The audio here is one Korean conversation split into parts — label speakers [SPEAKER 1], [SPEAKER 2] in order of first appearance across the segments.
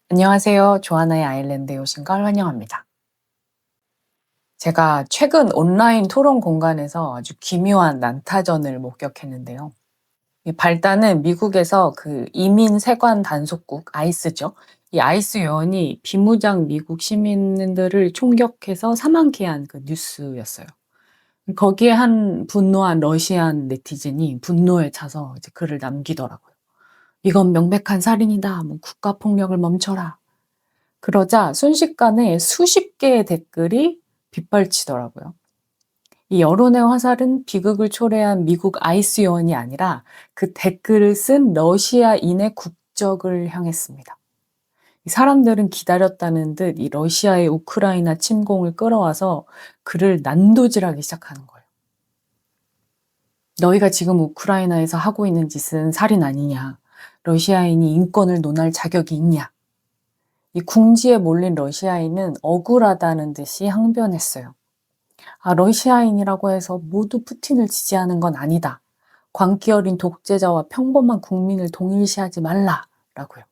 [SPEAKER 1] 안녕하세요. 조하나의 아일랜드에 오신 걸 환영합니다. 제가 최근 온라인 토론 공간에서 아주 기묘한 난타전을 목격했는데요. 이 발단은 미국에서 그 이민 세관 단속국 아이스죠. 이 아이스 요원이 비무장 미국 시민들을 총격해서 사망케 한 그 뉴스였어요. 거기에 한 분노한 러시안 네티즌이 분노에 차서 이제 글을 남기더라고요. "이건 명백한 살인이다. 뭐 국가 폭력을 멈춰라." 그러자 순식간에 수십 개의 댓글이 빗발치더라고요. 이 여론의 화살은 비극을 초래한 미국 아이스 요원이 아니라 그 댓글을 쓴 러시아인의 국적을 향했습니다. 이 사람들은 기다렸다는 듯 이 러시아의 우크라이나 침공을 끌어와서 그를 난도질하기 시작하는 거예요. "너희가 지금 우크라이나에서 하고 있는 짓은 살인 아니냐? 러시아인이 인권을 논할 자격이 있냐?" 이 궁지에 몰린 러시아인은 억울하다는 듯이 항변했어요. "아, 러시아인이라고 해서 모두 푸틴을 지지하는 건 아니다. 광기 어린 독재자와 평범한 국민을 동일시하지 말라."라고요.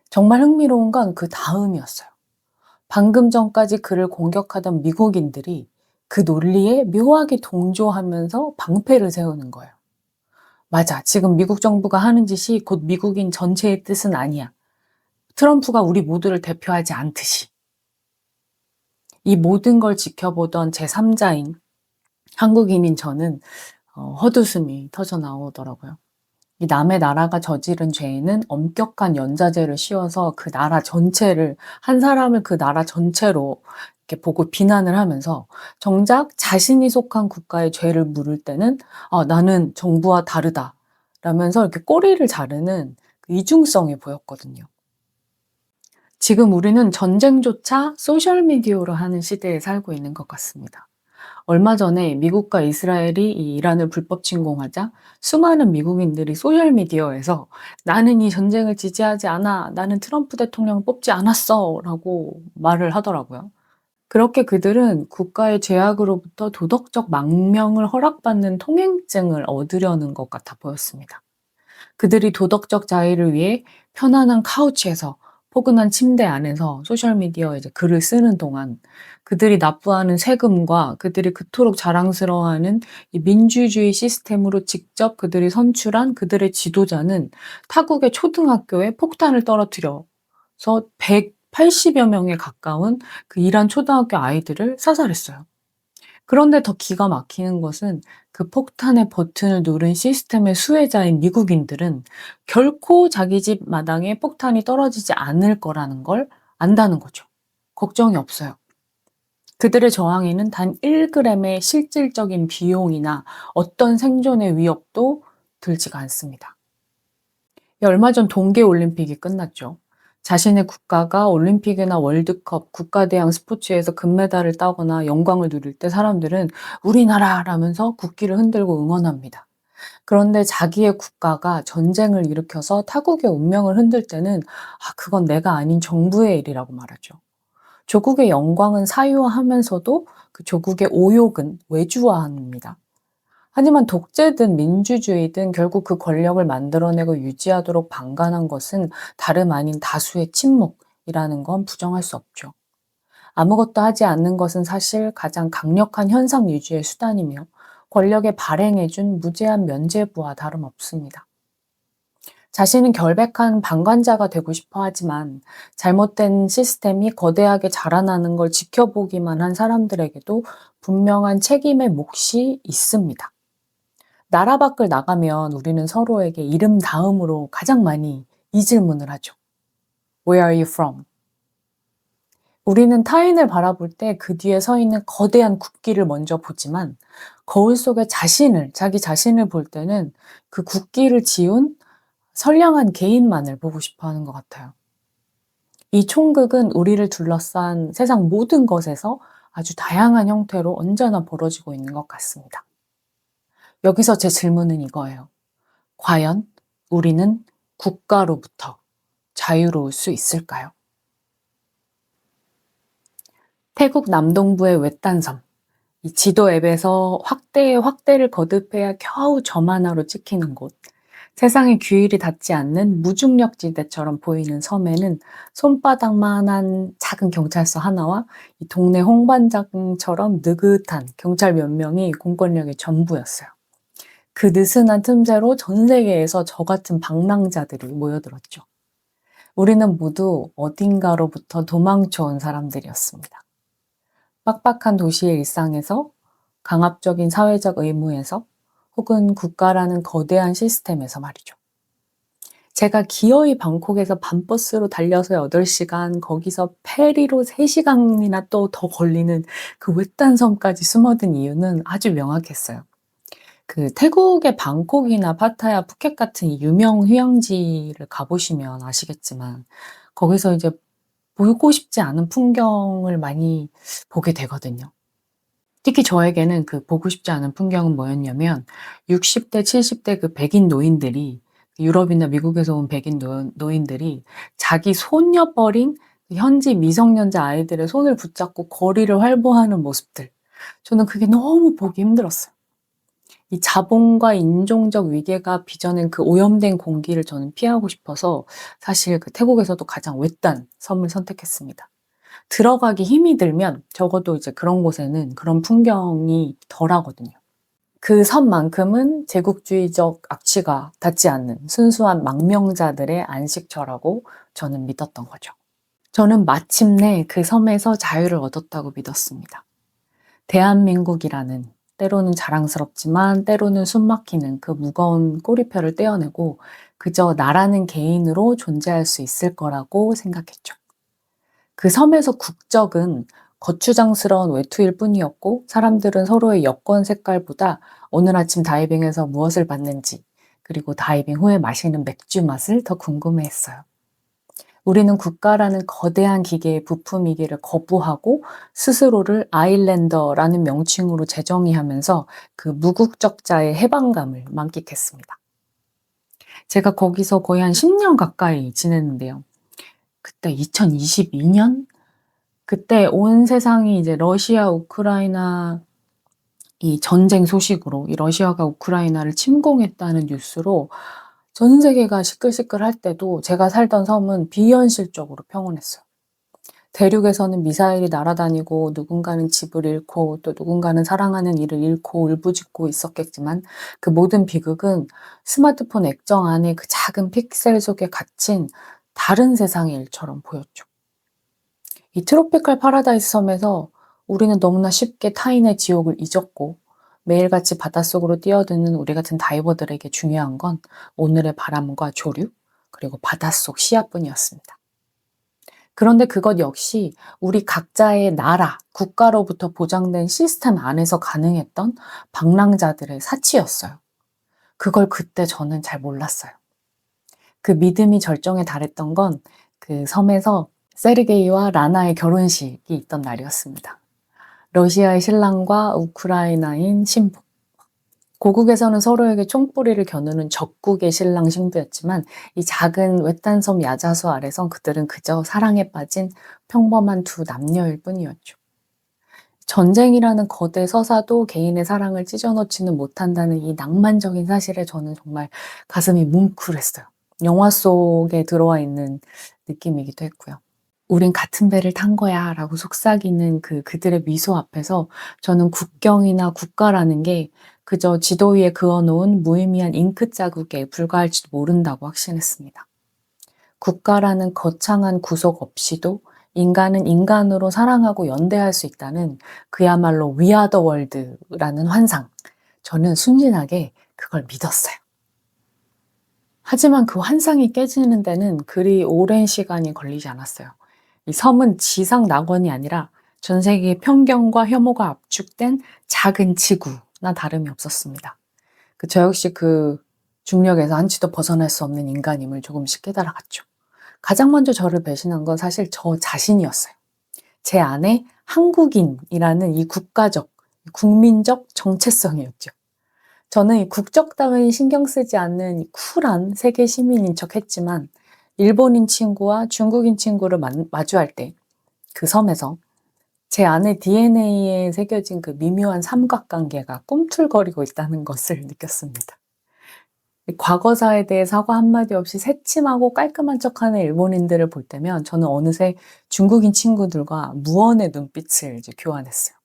[SPEAKER 1] 정말 흥미로운 건 그 다음이었어요. 방금 전까지 그를 공격하던 미국인들이 그 논리에 묘하게 동조하면서 방패를 세우는 거예요. "맞아. 지금 미국 정부가 하는 짓이 곧 미국인 전체의 뜻은 아니야. 트럼프가 우리 모두를 대표하지 않듯이." 이 모든 걸 지켜보던 제3자인 한국인인 저는 헛웃음이 터져 나오더라고요. 이 남의 나라가 저지른 죄에는 엄격한 연좌제를 씌워서 그 나라 전체를, 한 사람을 그 나라 전체로 이렇게 보고 비난을 하면서 정작 자신이 속한 국가의 죄를 물을 때는 나는 정부와 다르다 라면서 이렇게 꼬리를 자르는 그 이중성이 보였거든요. 지금 우리는 전쟁조차 소셜미디어로 하는 시대에 살고 있는 것 같습니다. 얼마 전에 미국과 이스라엘이 이 이란을 불법 침공하자 수많은 미국인들이 소셜미디어에서 "나는 이 전쟁을 지지하지 않아. 나는 트럼프 대통령을 뽑지 않았어." 라고 말을 하더라고요. 그렇게 그들은 국가의 제약으로부터 도덕적 망명을 허락받는 통행증을 얻으려는 것 같아 보였습니다. 그들이 도덕적 자유를 위해 편안한 카우치에서, 포근한 침대 안에서 소셜미디어에 이제 글을 쓰는 동안 그들이 납부하는 세금과 그들이 그토록 자랑스러워하는 이 민주주의 시스템으로 직접 그들이 선출한 그들의 지도자는 타국의 초등학교에 폭탄을 떨어뜨려서 180여 명에 가까운 그 이란 초등학교 아이들을 사살했어요. 그런데 더 기가 막히는 것은 그 폭탄의 버튼을 누른 시스템의 수혜자인 미국인들은 결코 자기 집 마당에 폭탄이 떨어지지 않을 거라는 걸 안다는 거죠. 걱정이 없어요. 그들의 저항에는 단 1g의 실질적인 비용이나 어떤 생존의 위협도 들지가 않습니다. 얼마 전 동계올림픽이 끝났죠. 자신의 국가가 올림픽이나 월드컵, 국가대항 스포츠에서 금메달을 따거나 영광을 누릴 때 사람들은 "우리나라라면서 국기를 흔들고 응원합니다. 그런데 자기의 국가가 전쟁을 일으켜서 타국의 운명을 흔들 때는 그건 내가 아닌 정부의 일이라고 말하죠. 조국의 영광은 사유화하면서도 그 조국의 오욕은 외주화합니다. 하지만 독재든 민주주의든 결국 그 권력을 만들어내고 유지하도록 방관한 것은 다름 아닌 다수의 침묵이라는 건 부정할 수 없죠. 아무것도 하지 않는 것은 사실 가장 강력한 현상 유지의 수단이며 권력에 발행해준 무제한 면죄부와 다름없습니다. 자신은 결백한 방관자가 되고 싶어 하지만 잘못된 시스템이 거대하게 자라나는 걸 지켜보기만 한 사람들에게도 분명한 책임의 몫이 있습니다. 나라 밖을 나가면 우리는 서로에게 이름 다음으로 가장 많이 이 질문을 하죠. "Where are you from?" 우리는 타인을 바라볼 때 그 뒤에 서 있는 거대한 국기를 먼저 보지만 거울 속에 자기 자신을 볼 때는 그 국기를 지운 선량한 개인만을 보고 싶어 하는 것 같아요. 이 총극은 우리를 둘러싼 세상 모든 것에서 아주 다양한 형태로 언제나 벌어지고 있는 것 같습니다. 여기서 제 질문은 이거예요. 과연 우리는 국가로부터 자유로울 수 있을까요? 태국 남동부의 외딴 섬. 이 지도 앱에서 확대에 확대를 거듭해야 겨우 점 하나로 찍히는 곳. 세상에 규율이 닿지 않는 무중력지대처럼 보이는 섬에는 손바닥만한 작은 경찰서 하나와 이 동네 홍반장처럼 느긋한 경찰 몇 명이 공권력의 전부였어요. 그 느슨한 틈새로 전 세계에서 저 같은 방랑자들이 모여들었죠. 우리는 모두 어딘가로부터 도망쳐온 사람들이었습니다. 빡빡한 도시의 일상에서, 강압적인 사회적 의무에서, 혹은 국가라는 거대한 시스템에서 말이죠. 제가 기어이 방콕에서 밤버스로 달려서 8시간, 거기서 페리로 3시간이나 또 더 걸리는 그 외딴 섬까지 숨어든 이유는 아주 명확했어요. 그 태국의 방콕이나 파타야, 푸켓 같은 이 유명 휴양지를 가보시면 아시겠지만 거기서 이제 보고 싶지 않은 풍경을 많이 보게 되거든요. 특히 저에게는 그 보고 싶지 않은 풍경은 뭐였냐면 60대, 70대 그 백인 노인들이 유럽이나 미국에서 온 백인 노인들이 자기 손녀뻘인 현지 미성년자 아이들의 손을 붙잡고 거리를 활보하는 모습들. 저는 그게 너무 보기 힘들었어요. 이 자본과 인종적 위계가 빚어낸 그 오염된 공기를 저는 피하고 싶어서 사실 그 태국에서도 가장 외딴 섬을 선택했습니다. 들어가기 힘이 들면 적어도 이제 그런 곳에는 그런 풍경이 덜하거든요. 그 섬만큼은 제국주의적 악취가 닿지 않는 순수한 망명자들의 안식처라고 저는 믿었던 거죠. 저는 마침내 그 섬에서 자유를 얻었다고 믿었습니다. 대한민국이라는 때로는 자랑스럽지만 때로는 숨막히는 그 무거운 꼬리표를 떼어내고 그저 나라는 개인으로 존재할 수 있을 거라고 생각했죠. 그 섬에서 국적은 거추장스러운 외투일 뿐이었고 사람들은 서로의 여권 색깔보다 오늘 아침 다이빙에서 무엇을 봤는지 그리고 다이빙 후에 마시는 맥주 맛을 더 궁금해했어요. 우리는 국가라는 거대한 기계의 부품이기를 거부하고 스스로를 아일랜더라는 명칭으로 재정의하면서 그 무국적자의 해방감을 만끽했습니다. 제가 거기서 거의 한 10년 가까이 지냈는데요. 그때 2022년? 그때 온 세상이 이제 러시아, 우크라이나 이 전쟁 소식으로 이 러시아가 우크라이나를 침공했다는 뉴스로 전 세계가 시끌시끌할 때도 제가 살던 섬은 비현실적으로 평온했어요. 대륙에서는 미사일이 날아다니고 누군가는 집을 잃고 또 누군가는 사랑하는 이를 잃고 울부짖고 있었겠지만 그 모든 비극은 스마트폰 액정 안에 그 작은 픽셀 속에 갇힌 다른 세상의 일처럼 보였죠. 이 트로피컬 파라다이스 섬에서 우리는 너무나 쉽게 타인의 지옥을 잊었고 매일같이 바닷속으로 뛰어드는 우리 같은 다이버들에게 중요한 건 오늘의 바람과 조류 그리고 바닷속 시야뿐이었습니다. 그런데 그것 역시 우리 각자의 나라, 국가로부터 보장된 시스템 안에서 가능했던 방랑자들의 사치였어요. 그걸 그때 저는 잘 몰랐어요. 그 믿음이 절정에 달했던 건 그 섬에서 세르게이와 라나의 결혼식이 있던 날이었습니다. 러시아의 신랑과 우크라이나인 신부. 고국에서는 서로에게 총뿌리를 겨누는 적국의 신랑 신부였지만 이 작은 외딴 섬 야자수 아래선 그들은 그저 사랑에 빠진 평범한 두 남녀일 뿐이었죠. 전쟁이라는 거대 서사도 개인의 사랑을 찢어놓지는 못한다는 이 낭만적인 사실에 저는 정말 가슴이 뭉클했어요. 영화 속에 들어와 있는 느낌이기도 했고요. 우린 같은 배를 탄 거야 라고 속삭이는 그들의 미소 앞에서 저는 국경이나 국가라는 게 그저 지도 위에 그어놓은 무의미한 잉크 자국에 불과할지도 모른다고 확신했습니다. 국가라는 거창한 구속 없이도 인간은 인간으로 사랑하고 연대할 수 있다는 그야말로 We are the world라는 환상. 저는 순진하게 그걸 믿었어요. 하지만 그 환상이 깨지는 데는 그리 오랜 시간이 걸리지 않았어요. 이 섬은 지상 낙원이 아니라 전 세계의 편견과 혐오가 압축된 작은 지구나 다름이 없었습니다. 저 역시 그 중력에서 한치도 벗어날 수 없는 인간임을 조금씩 깨달아갔죠. 가장 먼저 저를 배신한 건 사실 저 자신이었어요. 제 안에 한국인이라는 이 국가적, 국민적 정체성이었죠. 저는 이 국적 따윈 신경 쓰지 않는 이 쿨한 세계 시민인 척 했지만 일본인 친구와 중국인 친구를 마주할 때 그 섬에서 제 안에 DNA에 새겨진 그 미묘한 삼각관계가 꿈틀거리고 있다는 것을 느꼈습니다. 이 과거사에 대해 사과 한마디 없이 새침하고 깔끔한 척하는 일본인들을 볼 때면 저는 어느새 중국인 친구들과 무언의 눈빛을 이제 교환했어요.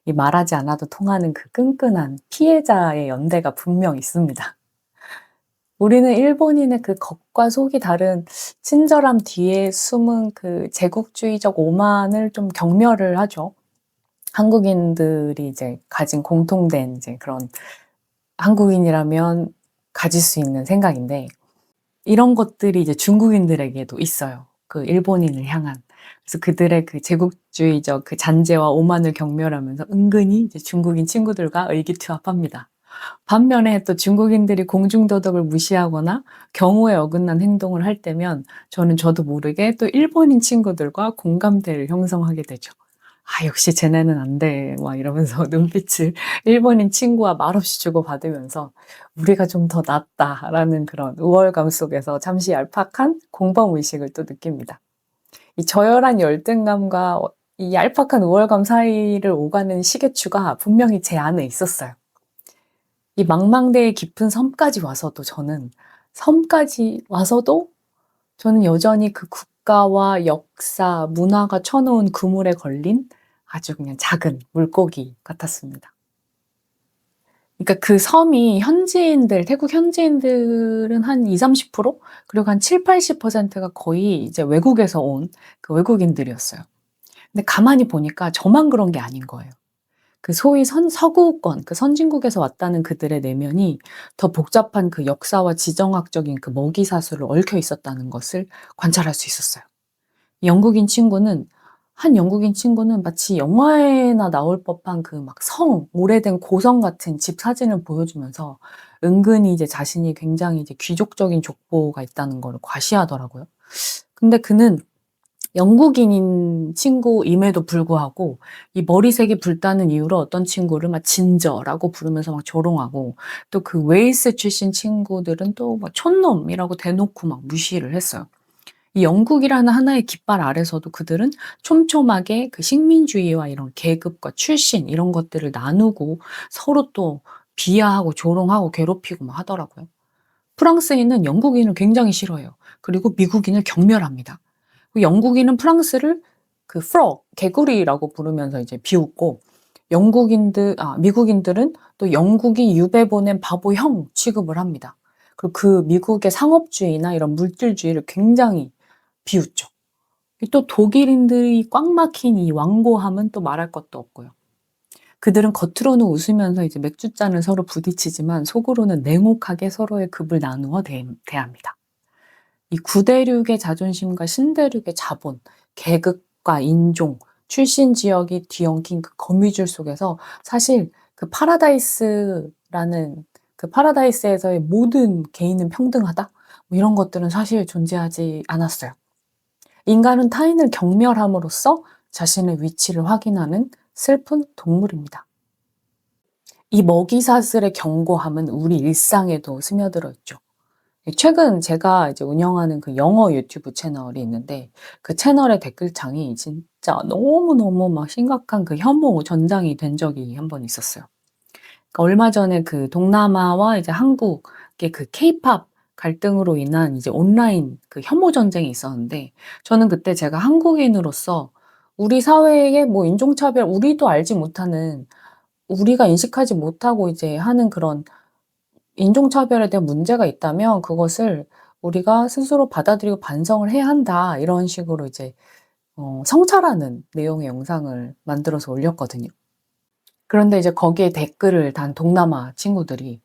[SPEAKER 1] 이 말하지 않아도 통하는 그 끈끈한 피해자의 연대가 분명 있습니다. 우리는 일본인의 그 겉과 속이 다른 친절함 뒤에 숨은 그 제국주의적 오만을 좀 경멸을 하죠. 한국인들이 이제 가진 공통된 이제 그런 한국인이라면 가질 수 있는 생각인데 이런 것들이 이제 중국인들에게도 있어요. 그 일본인을 향한. 그래서 그들의 그 제국주의적 그 잔재와 오만을 경멸하면서 은근히 이제 중국인 친구들과 의기투합합니다. 반면에 또 중국인들이 공중도덕을 무시하거나 경우에 어긋난 행동을 할 때면 저도 모르게 또 일본인 친구들과 공감대를 형성하게 되죠. '아 역시 쟤네는 안 돼.' 막 이러면서 눈빛을 일본인 친구와 말없이 주고받으면서 '우리가 좀 더 낫다.'라는 그런 우월감 속에서 잠시 얄팍한 공범 의식을 또 느낍니다. 이 저열한 열등감과 이 얄팍한 우월감 사이를 오가는 시계추가 분명히 제 안에 있었어요. 이 망망대해 깊은 섬까지 와서도 저는 여전히 그 국가와 역사, 문화가 쳐놓은 그물에 걸린 아주 그냥 작은 물고기 같았습니다. 그러니까 그 섬이 태국 현지인들은 한 20-30% 그리고 한 70-80%가 거의 이제 외국에서 온 그 외국인들이었어요. 근데 가만히 보니까 저만 그런 게 아닌 거예요. 그 소위 서구권, 그 선진국에서 왔다는 그들의 내면이 더 복잡한 그 역사와 지정학적인 그 먹이사슬을 얽혀 있었다는 것을 관찰할 수 있었어요. 한 영국인 친구는 마치 영화에나 나올 법한 그 막 오래된 고성 같은 집 사진을 보여주면서 은근히 이제 자신이 굉장히 이제 귀족적인 족보가 있다는 거를 과시하더라고요. 근데 그는 영국인인 친구임에도 불구하고 이 머리색이 붉다는 이유로 어떤 친구를 막 진저라고 부르면서 막 조롱하고 또 그 웨일스 출신 친구들은 또 막 촌놈이라고 대놓고 막 무시를 했어요. 이 영국이라는 하나의 깃발 아래서도 그들은 촘촘하게 그 식민주의와 이런 계급과 출신 이런 것들을 나누고 서로 또 비하하고 조롱하고 괴롭히고 막 하더라고요. 프랑스인은 영국인을 굉장히 싫어해요. 그리고 미국인을 경멸합니다. 그 영국인은 프랑스를 그 frog, 개구리라고 부르면서 이제 비웃고 미국인들은 또 영국이 유배 보낸 바보 형 취급을 합니다. 그리고 그 미국의 상업주의나 이런 물질주의를 굉장히 비웃죠. 또 독일인들이 꽉 막힌 이 완고함은 또 말할 것도 없고요. 그들은 겉으로는 웃으면서 이제 맥주잔을 서로 부딪히지만 속으로는 냉혹하게 서로의 급을 나누어 대합니다. 이 구대륙의 자존심과 신대륙의 자본, 계급과 인종, 출신 지역이 뒤엉킨 그 거미줄 속에서 사실 그 파라다이스에서의 모든 개인은 평등하다? 뭐 이런 것들은 사실 존재하지 않았어요. 인간은 타인을 경멸함으로써 자신의 위치를 확인하는 슬픈 동물입니다. 이 먹이사슬의 견고함은 우리 일상에도 스며들어 있죠. 최근 제가 이제 운영하는 그 영어 유튜브 채널이 있는데 그 채널의 댓글창이 진짜 너무너무 막 심각한 그 혐오 전장이 된 적이 한 번 있었어요. 그러니까 얼마 전에 그 동남아와 이제 한국의 그 케이팝 갈등으로 인한 이제 온라인 그 혐오 전쟁이 있었는데 저는 그때 제가 한국인으로서 우리 사회의 뭐 인종차별 우리가 인식하지 못하고 이제 하는 그런 인종차별에 대한 문제가 있다면 그것을 우리가 스스로 받아들이고 반성을 해야 한다. 이런 식으로 이제 성찰하는 내용의 영상을 만들어서 올렸거든요. 그런데 이제 거기에 댓글을 단 동남아 친구들이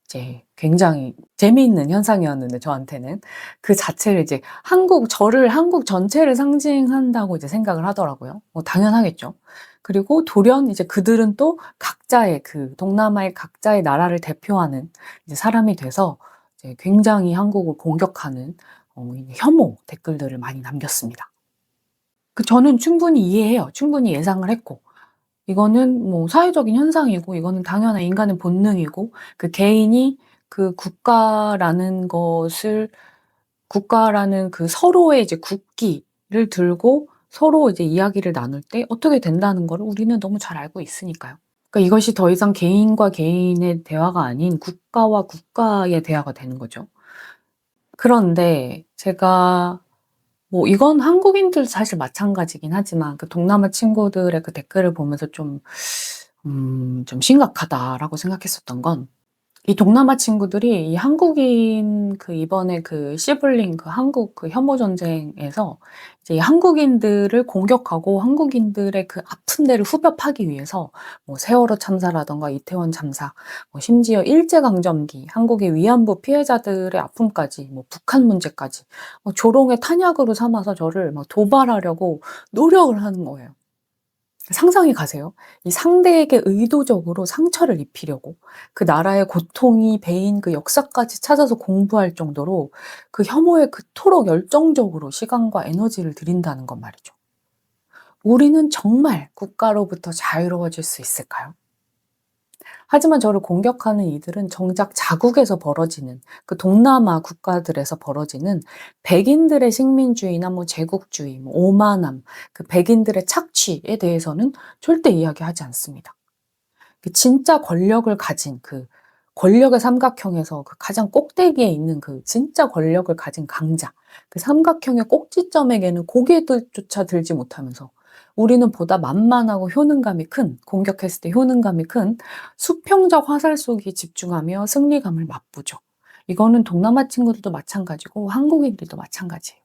[SPEAKER 1] 이제 굉장히 재미있는 현상이었는데 저한테는 그 자체를 이제 한국 전체를 상징한다고 이제 생각을 하더라고요. 뭐 당연하겠죠. 그리고 돌연 이제 그들은 또 동남아의 각자의 나라를 대표하는 이제 사람이 돼서 이제 굉장히 한국을 공격하는 혐오 댓글들을 많이 남겼습니다. 저는 충분히 이해해요. 충분히 예상을 했고. 이거는 뭐 사회적인 현상이고 이거는 당연한 인간의 본능이고 그 개인이 그 국가라는 그 서로의 이제 국기를 들고 서로 이제 이야기를 나눌 때 어떻게 된다는 거를 우리는 너무 잘 알고 있으니까요. 그러니까 이것이 더 이상 개인과 개인의 대화가 아닌 국가와 국가의 대화가 되는 거죠. 그런데 제가 뭐 이건 한국인들도 사실 마찬가지긴 하지만 그 동남아 친구들의 그 댓글을 보면서 좀 '심각하다.'라고 생각했었던 건, 이 동남아 친구들이 이 한국인 그 이번에 그 시블링 그 한국 그 혐오 전쟁에서 이제 이 한국인들을 공격하고 한국인들의 그 아픈 데를 후벼 파기 위해서 뭐 세월호 참사라든가 이태원 참사, 뭐 심지어 일제강점기 한국의 위안부 피해자들의 아픔까지, 뭐 북한 문제까지 조롱의 탄약으로 삼아서 저를 막 도발하려고 노력을 하는 거예요. 상상이 가세요? 이 상대에게 의도적으로 상처를 입히려고 그 나라의 고통이 배인 그 역사까지 찾아서 공부할 정도로 그 혐오에 그토록 열정적으로 시간과 에너지를 들인다는 건 말이죠. 우리는 정말 국가로부터 자유로워질 수 있을까요? 하지만 저를 공격하는 이들은 정작 자국에서 벌어지는 그 동남아 국가들에서 벌어지는 백인들의 식민주의나 뭐 제국주의, 뭐 오만함, 그 백인들의 착취에 대해서는 절대 이야기하지 않습니다. 그 진짜 권력을 가진 그 권력의 삼각형에서 그 가장 꼭대기에 있는 그 진짜 권력을 가진 강자, 그 삼각형의 꼭지점에게는 고개조차 들지 못하면서 우리는 보다 만만하고 효능감이 큰, 공격했을 때 효능감이 큰 수평적 화살 쏘기에 집중하며 승리감을 맛보죠. 이거는 동남아 친구들도 마찬가지고 한국인들도 마찬가지예요.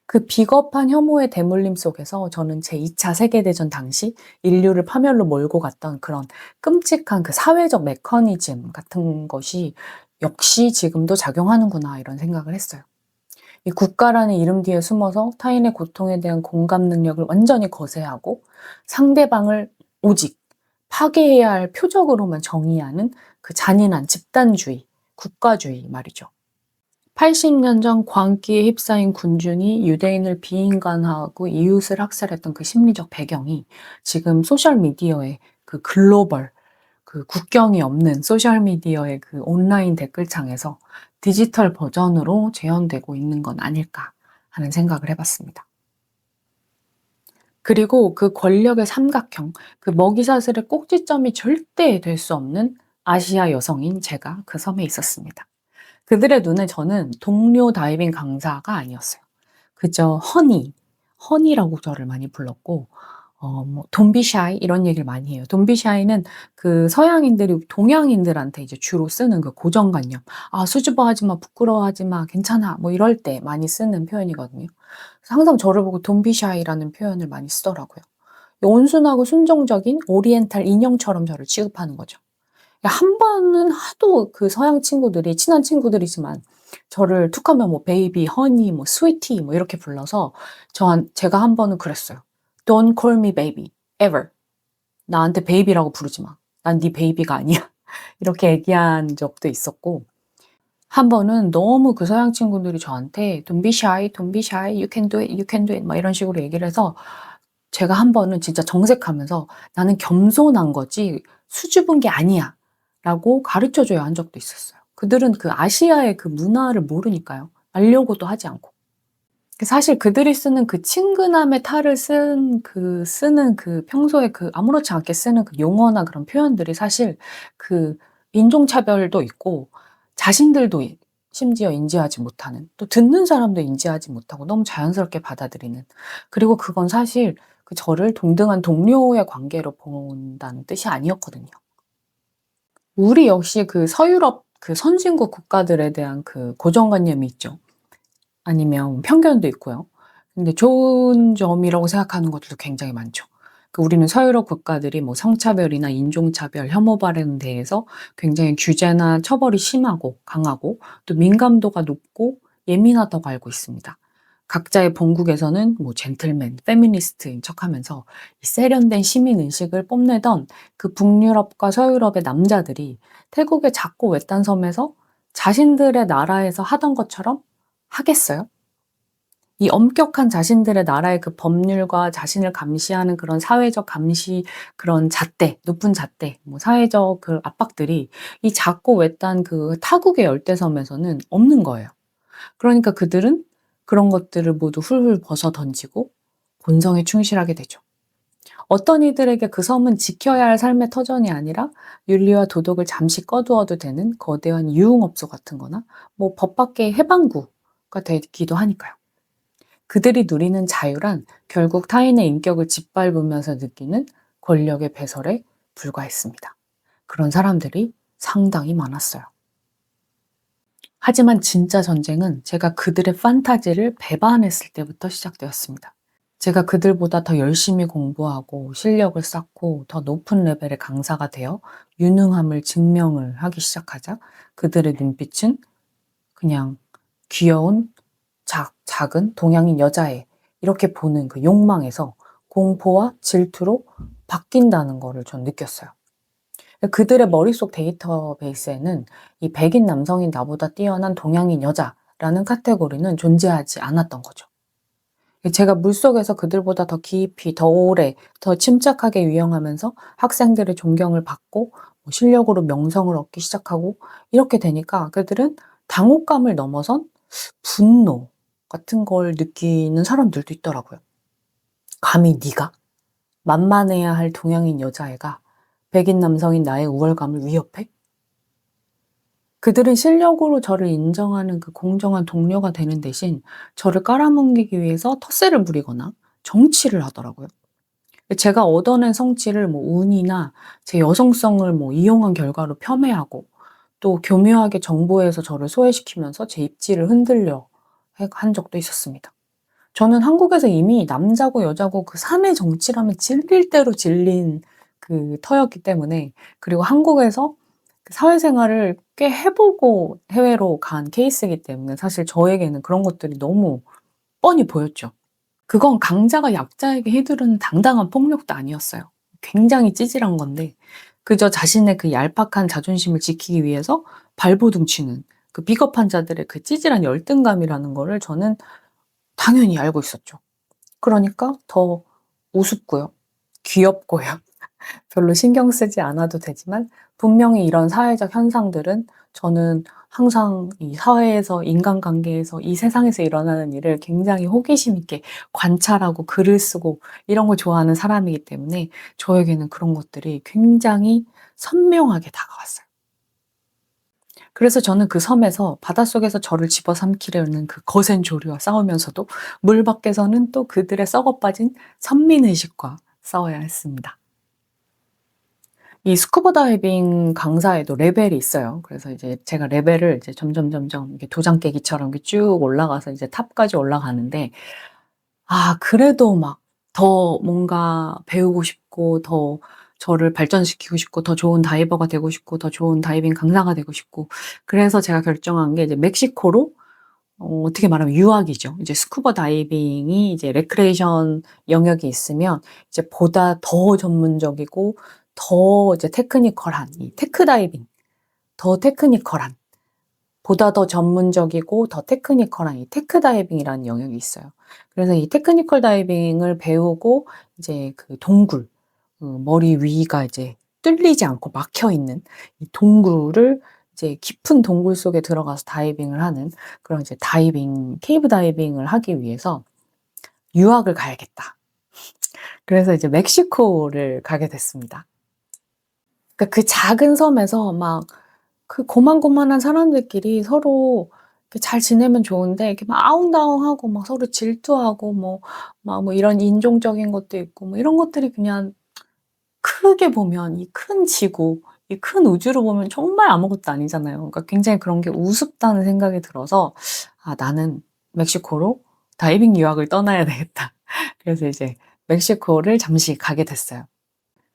[SPEAKER 1] 그 비겁한 혐오의 대물림 속에서 저는 제2차 세계대전 당시 인류를 파멸로 몰고 갔던 그런 끔찍한 그 사회적 메커니즘 같은 것이 '역시 지금도 작용하는구나.' 이런 생각을 했어요. 이 국가라는 이름 뒤에 숨어서 타인의 고통에 대한 공감 능력을 완전히 거세하고 상대방을 오직 파괴해야 할 표적으로만 정의하는 그 잔인한 집단주의, 국가주의 말이죠. 80년 전 광기에 휩싸인 군중이 유대인을 비인간화하고 이웃을 학살했던 그 심리적 배경이 지금 소셜 미디어의 그 글로벌, 그 국경이 없는 소셜 미디어의 그 온라인 댓글창에서 디지털 버전으로 재현되고 있는 건 아닐까 하는 생각을 해봤습니다. 그리고 그 권력의 삼각형, 그 먹이사슬의 꼭지점이 절대 될 수 없는 아시아 여성인 제가 그 섬에 있었습니다. 그들의 눈에 저는 동료 다이빙 강사가 아니었어요. 그저 허니라고 저를 많이 불렀고 뭐 "Don't be shy." 이런 얘기를 많이 해요. Don't be shy는 그 서양인들이 동양인들한테 이제 주로 쓰는 그 고정관념. "아 수줍어하지 마. 부끄러워하지 마. 괜찮아." 뭐 이럴 때 많이 쓰는 표현이거든요. 그래서 항상 저를 보고 "Don't be shy."라는 표현을 많이 쓰더라고요. 온순하고 순종적인 오리엔탈 인형처럼 저를 취급하는 거죠. 한 번은 하도 그 서양 친구들이 친한 친구들이지만 저를 툭하면 뭐 베이비, 허니, 뭐 스위티 뭐 이렇게 불러서 제가 한 번은 그랬어요. "Don't call me baby ever." "나한테 베이비라고 부르지 마. 난 네 베이비가 아니야." 이렇게 얘기한 적도 있었고, 한 번은 너무 그 서양 친구들이 저한테 "Don't be shy, don't be shy. You can do it, you can do it." 막 이런 식으로 얘기를 해서 제가 한 번은 진짜 정색하면서 "나는 겸손한 거지 수줍은 게 아니야." 라고 가르쳐 줘야 한 적도 있었어요. 그들은 그 아시아의 그 문화를 모르니까요. 알려고도 하지 않고. 사실 그들이 쓰는 그 친근함의 탈을 쓰는 그 평소에 그 아무렇지 않게 쓰는 그 용어나 그런 표현들이 사실 그 인종차별도 있고 자신들도 심지어 인지하지 못하는, 또 듣는 사람도 인지하지 못하고 너무 자연스럽게 받아들이는, 그리고 그건 사실 그 저를 동등한 동료의 관계로 본다는 뜻이 아니었거든요. 우리 역시 그 서유럽 그 선진국 국가들에 대한 그 고정관념이 있죠. 아니면 편견도 있고요. 근데 좋은 점이라고 생각하는 것들도 굉장히 많죠. 그 우리는 서유럽 국가들이 뭐 성차별이나 인종차별, 혐오 발언에 대해서 굉장히 규제나 처벌이 심하고 강하고 또 민감도가 높고 예민하다고 알고 있습니다. 각자의 본국에서는 뭐 젠틀맨, 페미니스트인 척하면서 이 세련된 시민 의식을 뽐내던 그 북유럽과 서유럽의 남자들이 태국의 작고 외딴 섬에서 자신들의 나라에서 하던 것처럼 하겠어요? 이 엄격한 자신들의 나라의 그 법률과 자신을 감시하는 그런 사회적 감시, 그런 잣대, 높은 잣대, 뭐 사회적 그 압박들이 이 작고 외딴 그 타국의 열대섬에서는 없는 거예요. 그러니까 그들은 그런 것들을 모두 훌훌 벗어 던지고 본성에 충실하게 되죠. 어떤 이들에게 그 섬은 지켜야 할 삶의 터전이 아니라 윤리와 도덕을 잠시 꺼두어도 되는 거대한 유흥업소 같은 거나 뭐 법 밖의 해방구가 되기도 하니까요. 그들이 누리는 자유란 결국 타인의 인격을 짓밟으면서 느끼는 권력의 배설에 불과했습니다. 그런 사람들이 상당히 많았어요. 하지만 진짜 전쟁은 제가 그들의 판타지를 배반했을 때부터 시작되었습니다. 제가 그들보다 더 열심히 공부하고 실력을 쌓고 더 높은 레벨의 강사가 되어 유능함을 증명을 하기 시작하자 그들의 눈빛은 그냥 귀여운 작은 동양인 여자애 이렇게 보는 그 욕망에서 공포와 질투로 바뀐다는 거를 전 느꼈어요. 그들의 머릿속 데이터베이스에는 이 백인 남성인 나보다 뛰어난 동양인 여자라는 카테고리는 존재하지 않았던 거죠. 제가 물속에서 그들보다 더 깊이, 더 오래, 더 침착하게 유영하면서 학생들의 존경을 받고 실력으로 명성을 얻기 시작하고 이렇게 되니까 그들은 당혹감을 넘어선 분노 같은 걸 느끼는 사람들도 있더라고요. 감히 네가 만만해야 할 동양인 여자애가 백인 남성인 나의 우월감을 위협해? 그들은 실력으로 저를 인정하는 그 공정한 동료가 되는 대신 저를 깔아뭉개기 위해서 텃세를 부리거나 정치를 하더라고요. 제가 얻어낸 성취를 뭐 운이나 제 여성성을 뭐 이용한 결과로 폄훼하고 또 교묘하게 정보에서 저를 소외시키면서 제 입지를 흔들려 한 적도 있었습니다. 저는 한국에서 이미 남자고 여자고 그 사내 정치라면 질릴 대로 질린 그 터였기 때문에 그리고 한국에서 그 사회생활을 꽤 해보고 해외로 간 케이스이기 때문에 사실 저에게는 그런 것들이 너무 뻔히 보였죠. 그건 강자가 약자에게 휘두르는 당당한 폭력도 아니었어요. 굉장히 찌질한 건데 그저 자신의 그 얄팍한 자존심을 지키기 위해서 발버둥 치는 그 비겁한 자들의 그 찌질한 열등감이라는 거를 저는 당연히 알고 있었죠. 그러니까 더 우습고요. 귀엽고요. 별로 신경 쓰지 않아도 되지만 분명히 이런 사회적 현상들은 저는 항상 이 사회에서 인간관계에서 이 세상에서 일어나는 일을 굉장히 호기심 있게 관찰하고 글을 쓰고 이런 걸 좋아하는 사람이기 때문에 저에게는 그런 것들이 굉장히 선명하게 다가왔어요. 그래서 저는 그 섬에서 바닷속에서 저를 집어삼키려는 그 거센 조류와 싸우면서도 물 밖에서는 또 그들의 썩어빠진 선민의식과 싸워야 했습니다. 이 스쿠버 다이빙 강사에도 레벨이 있어요. 그래서 이제 제가 레벨을 이제 점점 이렇게 도장 깨기처럼 이렇게 쭉 올라가서 이제 탑까지 올라가는데 그래도 막 더 뭔가 배우고 싶고 더 저를 발전시키고 싶고 더 좋은 다이버가 되고 싶고 더 좋은 다이빙 강사가 되고 싶고 그래서 제가 결정한 게 이제 멕시코로 어떻게 말하면 유학이죠. 이제 스쿠버 다이빙이 이제 레크레이션 영역이 있으면 이제 보다 더 전문적이고 더 이제 테크니컬한 이 테크 다이빙, 더 테크니컬한 보다 더 전문적이고 더 테크니컬한 이 테크 다이빙이라는 영역이 있어요. 그래서 이 테크니컬 다이빙을 배우고 이제 그 동굴, 머리 위가 이제 뚫리지 않고 막혀 있는 이 동굴을 이제 깊은 동굴 속에 들어가서 다이빙을 하는 그런 이제 다이빙, 케이브 다이빙을 하기 위해서 유학을 가야겠다. 그래서 이제 멕시코를 가게 됐습니다. 그러니까 그 작은 섬에서 막 그 고만고만한 사람들끼리 서로 이렇게 잘 지내면 좋은데 이렇게 막 아웅다웅하고 막 서로 질투하고 뭐 이런 인종적인 것도 있고 뭐 이런 것들이 그냥 크게 보면 이 큰 지구, 이 큰 우주로 보면 정말 아무것도 아니잖아요. 그러니까 굉장히 그런 게 우습다는 생각이 들어서 '나는 멕시코로 다이빙 유학을 떠나야 되겠다.' 그래서 이제 멕시코를 잠시 가게 됐어요.